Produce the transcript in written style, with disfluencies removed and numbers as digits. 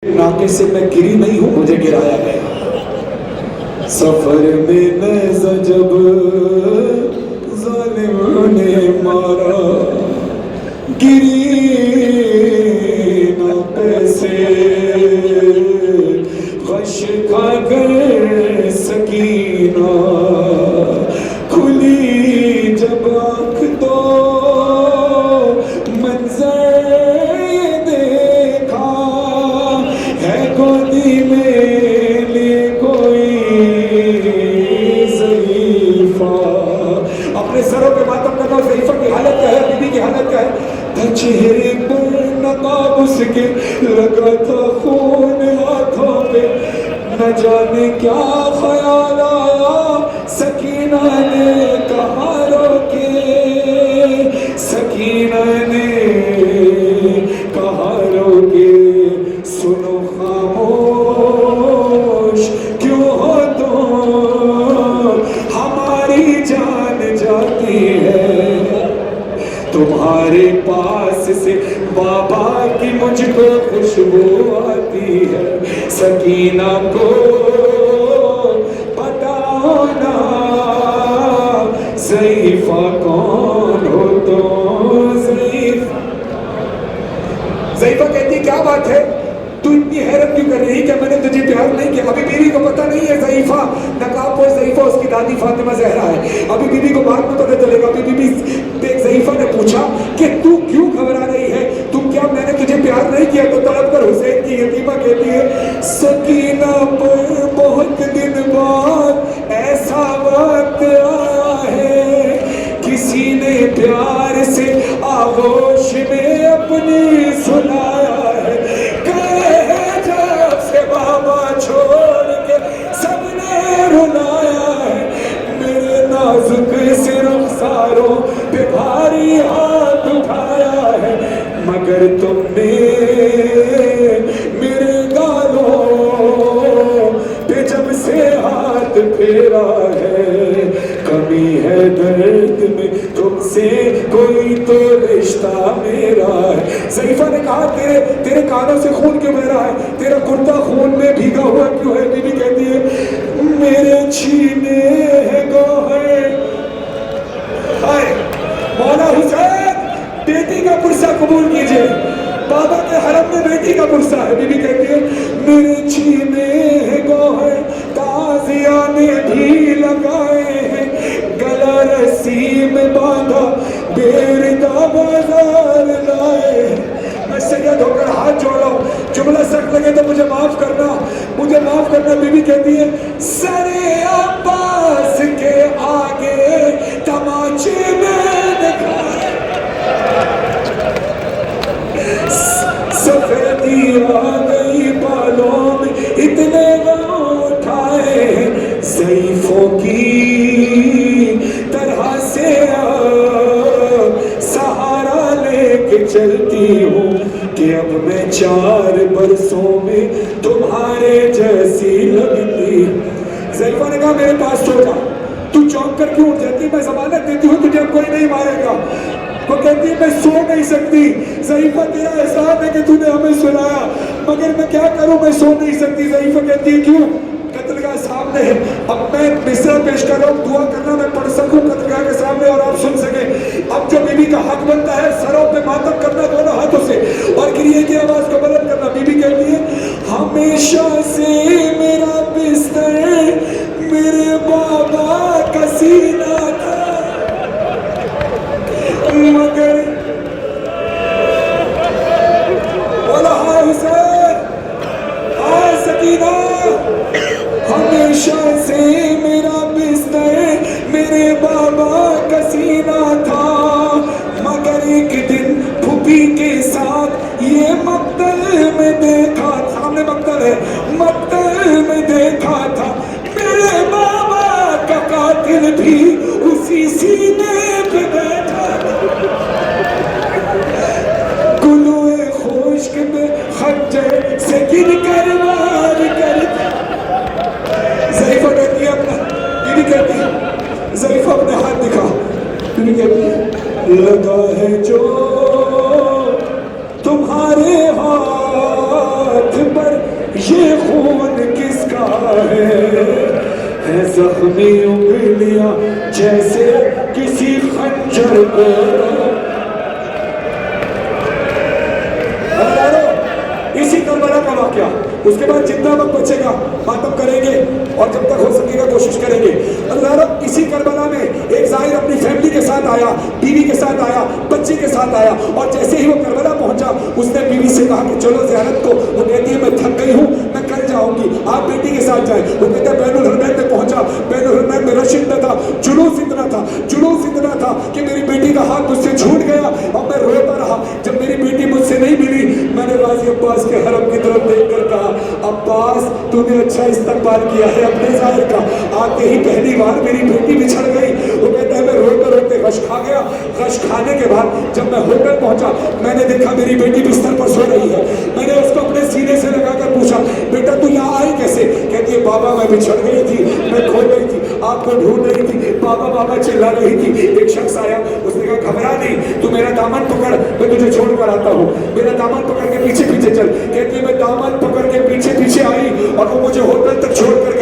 नाके से मैं गिरी नहीं हूं, मुझे गिराया गया। सफर में नेज़ा जब ज़ालिम ने मारा, गिरी नाके से गश खा कर सकीना, खुली जब आँख तो मंजर देखा, है गोदी में लिए कोई ज़ईफ़ा। अपने सरों पे मातम करना, ज़ईफ़ा की हालत क्या है, बीबी की हालत क्या है। चेहरे पर नकाब उसके लगा था खून हाथों पे, न जाने क्या ख्याल आया सकीना ने कहा रोके, सकीना ने कहा रोके, सुनो खामोश क्यों हो तुम, हमारी जान जाती है तुम्हारे पास से, बाबा की मुझको खुशबू आती है, सकीना को बताओ ना ज़ईफ़ा कौन हो तुम। ज़ईफ़ा कहती क्या बात है, तू इतनी हैरत क्यों कर रही है, क्या मैंने तुझे प्यार नहीं किया। अभी बीवी को पता नहीं है ज़ईफ़ा नकाब पर ज़ईफ़ा उसकी दादी फातिमा ज़हरा है, अभी बीवी को बाद में पता चलेगा। अभी बीबी ज़ईफ़ा ने पूछा कि तू क्यों घबरा रही है, तू क्या मैंने तुझे प्यार नहीं किया। तो तड़प कर हुसैन की यतीमा कहती है, सकीना पर बहुत दिन बाद ऐसा वक्त आया है, किसी ने प्यार से आगोश में अपनी सुनाया है, कहे जब से बाबा छोड़ के सबने रुलाया है, मेरे नाजुक से रुखसारों पे भारी हाथ उठाया है, मगर तुमने मेरे गालों पे जब से हाथ फेरा है, कमी है दर्द में तुमसे कोई तो रिश्ता मेरा है। ज़ईफ़ा ने कहा तेरे कानों से खून क्यों बह रहा है, तेरा कुर्ता खून में भीगा हुआ क्यों है। बीबी कहती है मेरे छीने हैं गौहर। हाय मौला हुसैन, बेटी का पुरसा कबूल कीजिए, बाबा के हरम में बेटी का पुरसा है। बीबी कहती है मेरे छीने हैं गौहर, ताज़िया ने भी लगाए हैं, गला रस्सी में बांधा बेरदा बाजार लाए। मैं सैयद होकर हाथ जोड़ रहा हूँ, जुमला सख्त लगे तो मुझे माफ करना, मुझे माफ करना। बीबी कहती है सरे अब्बास के आगे तमाचे मैंने खाए, सफेदी आ गई बालों में इतने गाँव उठाए, ज़ईफ़ों की तरह से सहारा लेके चलती हूँ कि अब मैं 4 बरसों में तुम्हारे जैसी लगती। ज़ईफ़ा ने कहा मेरे पास सो जा, तू चौंक कर क्यों उठ जाती, मैं ज़मानत देती हूँ तुझे, अब कोई नहीं मारेगा। वो कहती है मैं सो नहीं सकती। ज़ईफ़ा तेरा एहसान है कि तूने हमें सुनाया, मगर मैं क्या करूं, मैं सो नहीं सकती। ज़ईफ़ा कहती है क्यों, कत्लगाह सामने है, अब मैं मिसरा पेश कर रहा हूँ, दुआ करना मैं पढ़ सकूं कत्लगाह के सामने और आप सुन सके। अब जो बीबी का हक बनता है सरों पे मातम करना दोनों हाथों से और गिरिए की आवाज को बुलंद करना। बीबी कहती है हमेशा से मेरा बिस्तर मेरे बाबा का सीना था, मगर बोला हाँ हुसैन, हाँ सकीना, हमेशा से मेरा बिस्तर मेरे बाबा का सीना था, मगर एक दिन फूफी के साथ ये मक्तल में देखा, सामने मक्तल है, मक्तल में देखा था, मेरे बाबा का कातिल भी उसी सीने पे बैठा, गुलूए खुश्क में खंजर से गिर कर वार कर। ज़ईफ़ा कहती है अपना, बीबी कहती है ज़ईफ़ा अपने हाथ दिखा, बीबी कहती है लगा है जो तुम्हारे हाथ पर ہے زخمی انگلیاں جیسے کسی خنجر کو. اسی کربلا کا واقعہ. اس کے بعد جتنا وقت بچے گا ماتم کریں گے اور جب تک ہو سکے گا کوشش کریں گے. اللہ اسی کربلا میں ایک ظاہر اپنی فیملی کے ساتھ آیا, بیوی کے ساتھ آیا, بچے کے ساتھ آیا, اور جیسے ہی وہ کربلا پہنچا اس نے بیوی سے کہا کہ چلو زیارت کو. وہ کہتی ہے میں تھک گئی ہوں, میں کل جاؤں گی, آپ بیٹی کے ساتھ جائیں. وہ کہتے ہیں بین الحرمین میں پہنچا. بین الحرمین میں رش اتنا تھا, جلوس اتنا تھا کہ میری بیٹی کا ہاتھ مجھ سے چھوٹ گیا اور میں روتا رہا. جب میری بیٹی مجھ سے نہیں ملی میں نے غازی عباس کے حرم کی طرف دیکھ کر کہا عباس تو نے اچھا استقبال کیا ہے اپنے ظاہر کا. آتے ہی پہلی بار میری بیٹی بچھڑ گئی. وہ کہتا ہے میں روتے غش کھا گیا. غش کھانے کے بعد جب میں ہوٹل پہنچا میں نے دیکھا میری بیٹی بستر پر سو رہی ہے. میں نے اس کو اپنے سینے سے لگا کر پوچھا بیٹا تو یہاں آئی کیسے؟ کہتی ہے بابا میں بچھڑ گئی تھی, میں کھو گئی تھی, آپ کو ڈھونڈ رہی تھی, بابا چلا رہی تھی. ایک شخص آیا, اس نے کہا گھبرا نہیں, تو میرا دامن پکڑ, میں تجھے چھوڑ کر آتا ہوں. میرا دامن پکڑ کے پیچھے چل. کہتی ہے میں دامن پکڑ کے پیچھے آئی اور وہ مجھے ہوٹل تک چھوڑ کر